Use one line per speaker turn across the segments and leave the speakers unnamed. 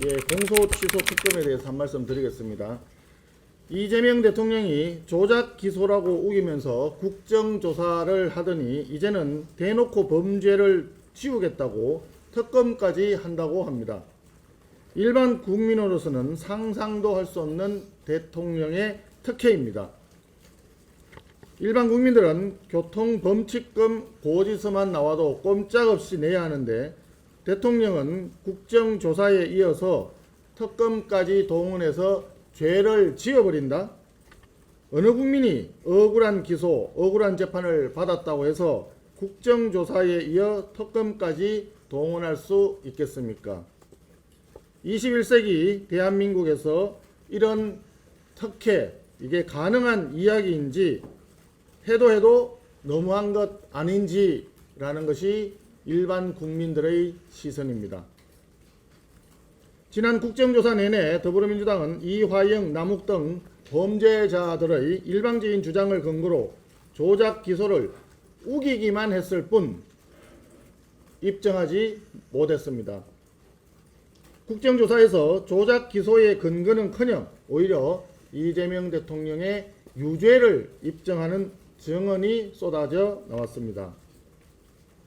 공소 취소 특검에 대해서 한 말씀 드리겠습니다. 이재명 대통령이 조작 기소라고 우기면서 국정조사를 하더니 이제는 대놓고 범죄를 지우겠다고 특검까지 한다고 합니다. 일반 국민으로서는 상상도 할 수 없는 대통령의 특혜입니다. 일반 국민들은 교통범칙금 고지서만 나와도 꼼짝없이 내야 하는데 대통령은 국정조사에 이어서 특검까지 동원해서 죄를 지어버린다? 어느 국민이 억울한 기소, 억울한 재판을 받았다고 해서 국정조사에 이어 특검까지 동원할 수 있겠습니까? 21세기 대한민국에서 이런 특혜, 이게 가능한 이야기인지 해도 너무한 것 아닌지라는 것이 일반 국민들의 시선입니다. 지난 국정조사 내내 더불어민주당은 이화영, 남욱 등 범죄자들의 일방적인 주장을 근거로 조작 기소를 우기기만 했을 뿐 입증하지 못했습니다. 국정조사에서 조작 기소의 근거는커녕 오히려 이재명 대통령의 유죄를 입증하는 증언이 쏟아져 나왔습니다.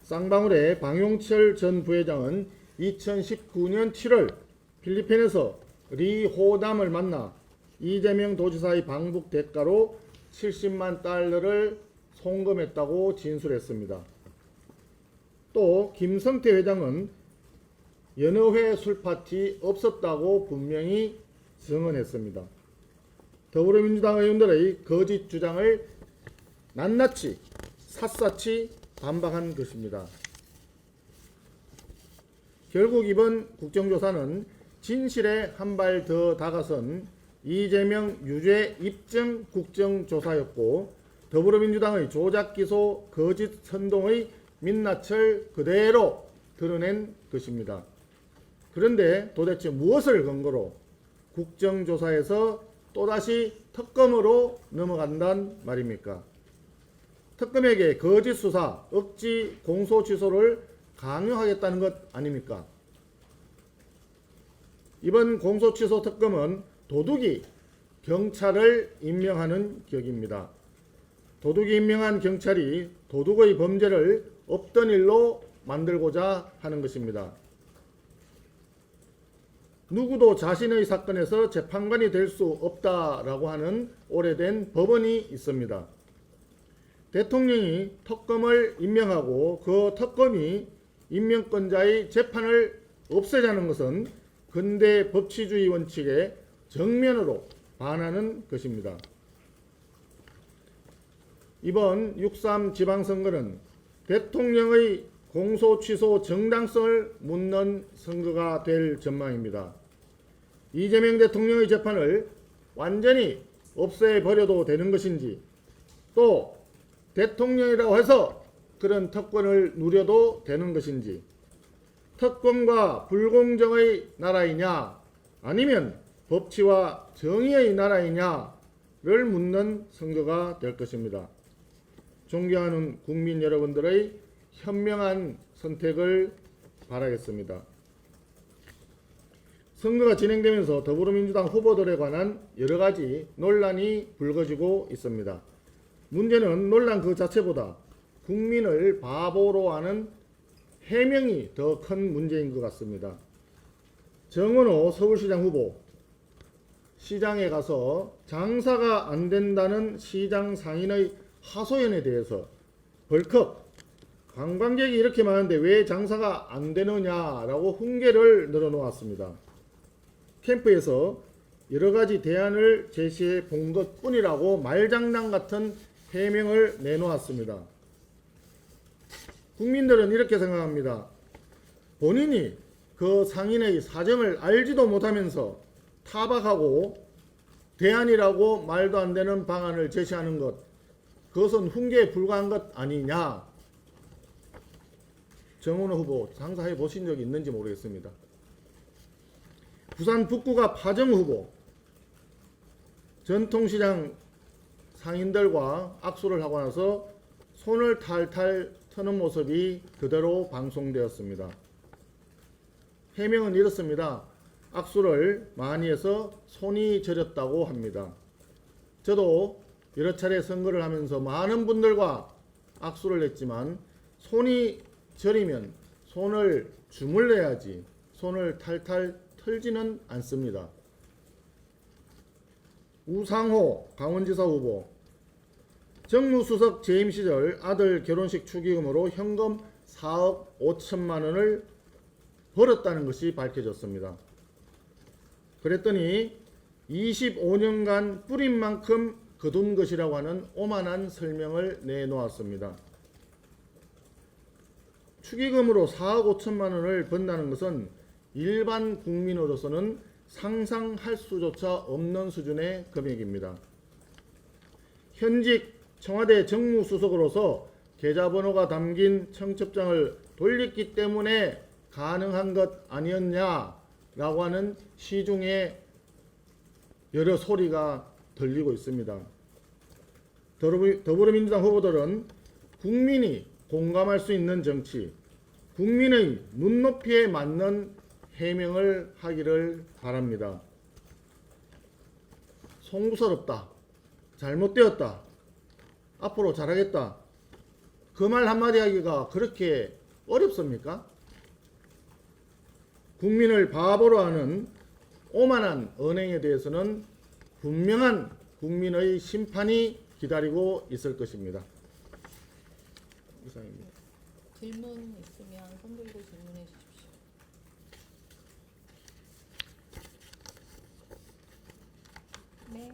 쌍방울의 방용철 전 부회장은 2019년 7월 필리핀에서 리 호남을 만나 이재명 도지사의 방북 대가로 70만 달러를 송금했다고 진술했습니다. 또 김성태 회장은 여느 회 술파티 없었다고 분명히 증언했습니다. 더불어민주당 의원들의 거짓 주장을 낱낱이 샅샅이 반박한 것입니다. 결국 이번 국정조사는 진실에 한 발 더 다가선 이재명 유죄 입증 국정조사였고 더불어민주당의 조작기소 거짓 선동의 민낯을 그대로 드러낸 것입니다. 그런데 도대체 무엇을 근거로 국정조사에서 또다시 특검으로 넘어간단 말입니까? 특검에게 거짓 수사, 억지 공소취소를 강요하겠다는 것 아닙니까? 이번 공소취소 특검은 도둑이 경찰을 임명하는 격입니다. 도둑이 임명한 경찰이 도둑의 범죄를 없던 일로 만들고자 하는 것입니다. 누구도 자신의 사건에서 재판관이 될 수 없다라고 하는 오래된 법원이 있습니다. 대통령이 특검을 임명하고 그 특검이 임명권자의 재판을 없애자는 것은 근대 법치주의 원칙에 정면으로 반하는 것입니다. 이번 6.3 지방선거는 대통령의 공소취소 정당성을 묻는 선거가 될 전망입니다. 이재명 대통령의 재판을 완전히 없애버려도 되는 것인지 또 대통령이라고 해서 그런 특권을 누려도 되는 것인지 특권과 불공정의 나라이냐 아니면 법치와 정의의 나라이냐를 묻는 선거가 될 것입니다. 존경하는 국민 여러분들의 현명한 선택을 바라겠습니다. 선거가 진행되면서 더불어민주당 후보들에 관한 여러 가지 논란이 불거지고 있습니다. 문제는 논란 그 자체보다 국민을 바보로 하는 해명이 더 큰 문제인 것 같습니다. 정은호 서울시장 후보, 시장에 가서 장사가 안 된다는 시장 상인의 하소연에 대해서 벌컥 관광객이 이렇게 많은데 왜 장사가 안 되느냐라고 훈계를 늘어놓았습니다. 캠프에서 여러 가지 대안을 제시해 본 것뿐이라고 말장난 같은 해명을 내놓았습니다. 국민들은 이렇게 생각합니다. 본인이 그 상인의 사정을 알지도 못하면서 타박하고 대안이라고 말도 안 되는 방안을 제시하는 것, 그것은 훈계에 불과한 것 아니냐. 정은호 후보 장사해 보신 적이 있는지 모르겠습니다. 부산 북구가 파정 후보, 전통시장 상인들과 악수를 하고 나서 손을 탈탈 터는 모습이 그대로 방송되었습니다. 해명은 이렇습니다. 악수를 많이 해서 손이 저렸다고 합니다. 저도 여러 차례 선거를 하면서 많은 분들과 악수를 했지만 손이 저리면 손을 주물러야지 손을 탈탈 털지는 않습니다. 우상호 강원지사 후보 정무수석 재임 시절 아들 결혼식 축의금으로 현금 4억 5천만 원을 벌었다는 것이 밝혀졌습니다. 그랬더니 25년간 뿌린 만큼 거둔 것이라고 하는 오만한 설명을 내놓았습니다. 축의금으로 4억 5천만 원을 번다는 것은 일반 국민으로서는 상상할 수조차 없는 수준의 금액입니다. 현직 청와대 정무수석으로서 계좌번호가 담긴 청첩장을 돌렸기 때문에 가능한 것 아니었냐라고 하는 시중에 여러 소리가 들리고 있습니다. 더불어민주당 후보들은 국민이 공감할 수 있는 정치, 국민의 눈높이에 맞는 해명을 하기를 바랍니다. 송구스럽다, 잘못되었다, 앞으로 잘하겠다, 그 말 한마디 하기가 그렇게 어렵습니까? 국민을 바보로 하는 오만한 언행에 대해서는 분명한 국민의 심판이 기다리고 있을 것입니다. 이상입니다.
질문 있으면 손 들고 질문해 주십시오. 네.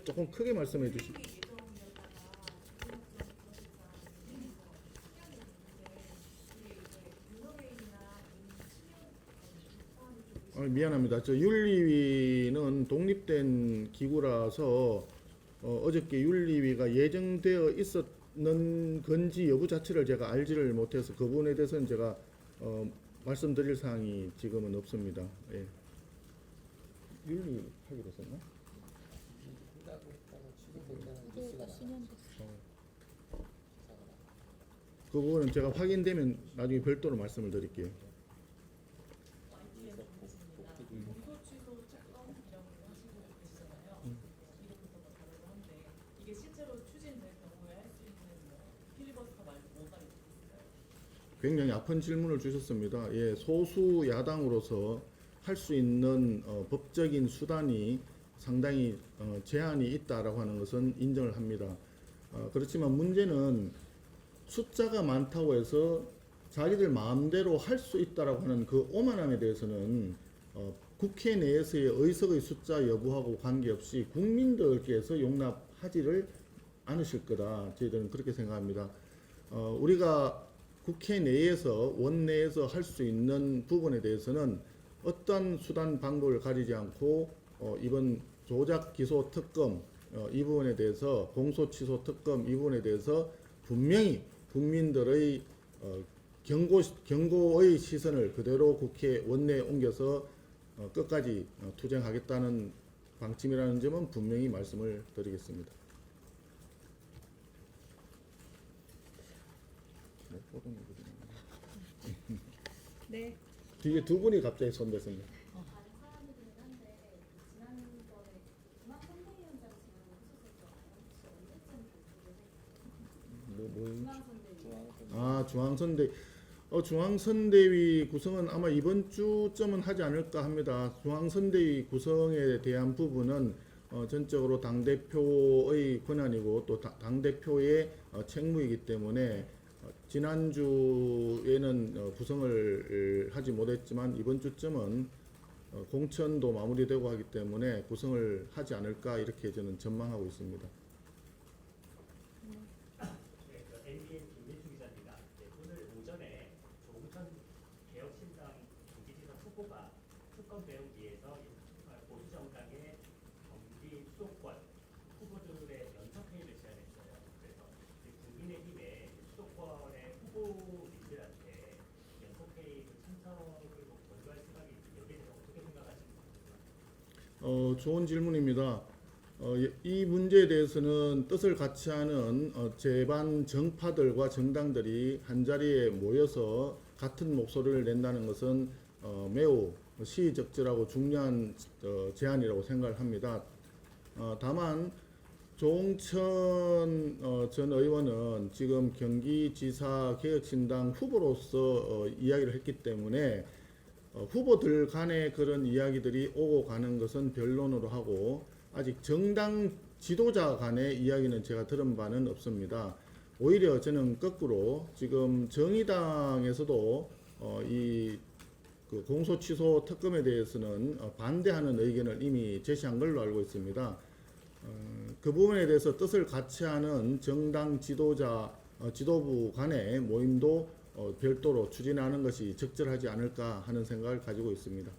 조금 크게 말씀해 주시죠. 미안합니다. 저 윤리위는 독립된 기구라서 어저께 윤리위가 예정되어 있었는 건지 여부 자체를 제가 알지를 못해서 그 부분에 대해서는 제가 말씀드릴 사항이 지금은 없습니다. 예. 윤리 하기로 했었나?
후보가 수년됐어.
그 부분은 제가 확인되면 나중에 별도로 말씀을 드릴게요. 굉장히 아픈 질문을 주셨습니다. 예, 소수 야당으로서 할 수 있는 법적인 수단이 상당히 제한이 있다라고 하는 것은 인정을 합니다. 그렇지만 문제는 숫자가 많다고 해서 자기들 마음대로 할 수 있다라고 하는 그 오만함에 대해서는 국회 내에서의 의석의 숫자 여부하고 관계없이 국민들께서 용납하지를 않으실 거다. 저희들은 그렇게 생각합니다. 우리가 국회 내에서 원내에서 할 수 있는 부분에 대해서는 어떤 수단 방법을 가리지 않고 이번 조작 기소 특검 이 부분에 대해서 공소 취소 특검 이 부분에 대해서 분명히 국민들의 경고의 시선을 그대로 국회 원내에 옮겨서 끝까지 투쟁하겠다는 방침이라는 점은 분명히 말씀을 드리겠습니다.
네.
뒤에 두 분이 갑자기 손댔습니다. 중앙선대 중앙선대위 구성은 아마 이번 주쯤은 하지 않을까 합니다. 중앙선대위 구성에 대한 부분은 전적으로 당대표의 권한이고 또 당대표의 책무이기 때문에 지난주에는 구성을 하지 못했지만 이번 주쯤은 공천도 마무리되고 하기 때문에 구성을 하지 않을까 이렇게 저는 전망하고 있습니다.
MBN 김민수 기자입니다. 오늘 오전에 조국현 개혁신당 경기지사 후보가 특검 배우기에서 보수 정당의 경기 수도권 후보들의 연석회의를 제안했어요. 그래서 국민의힘의 수도권의 후보님들한테 연석회의 참석을 권유할 생각이 있는데 여기에 대해서 어떻게 생각하십니까?
좋은 질문입니다. 이 문제에 대해서는 뜻을 같이 하는 제반 정파들과 정당들이 한자리에 모여서 같은 목소리를 낸다는 것은 매우 시의적절하고 중요한 제안이라고 생각을 합니다. 다만 조홍천 전 의원은 지금 경기지사 개혁신당 후보로서 이야기를 했기 때문에 후보들 간의 그런 이야기들이 오고 가는 것은 변론으로 하고 아직 정당 지도자 간의 이야기는 제가 들은 바는 없습니다. 오히려 저는 거꾸로 지금 정의당에서도 그 공소 취소 특검에 대해서는 반대하는 의견을 이미 제시한 걸로 알고 있습니다. 그 부분에 대해서 뜻을 같이 하는 정당 지도자 지도부 간의 모임도 별도로 추진하는 것이 적절하지 않을까 하는 생각을 가지고 있습니다.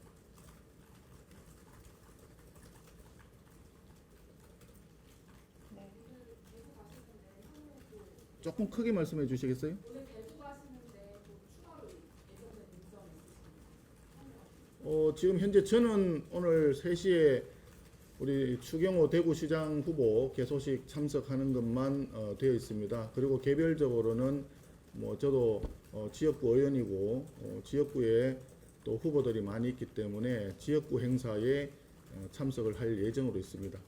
네.
조금 크게 말씀해 주시겠어요? 지금 현재 저는 오늘 3시에 우리 추경호 대구시장 후보 개소식 참석하는 것만 되어 있습니다. 그리고 개별적으로는 뭐 저도 지역구 의원이고 지역구에 또 후보들이 많이 있기 때문에 지역구 행사에 참석을 할 예정으로 있습니다.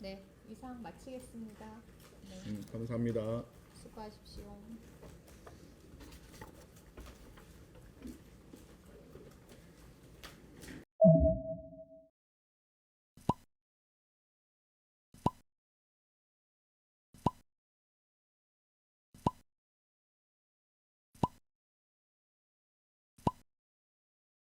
네, 이상 마치겠습니다. 네,
감사합니다.
수고하십시오.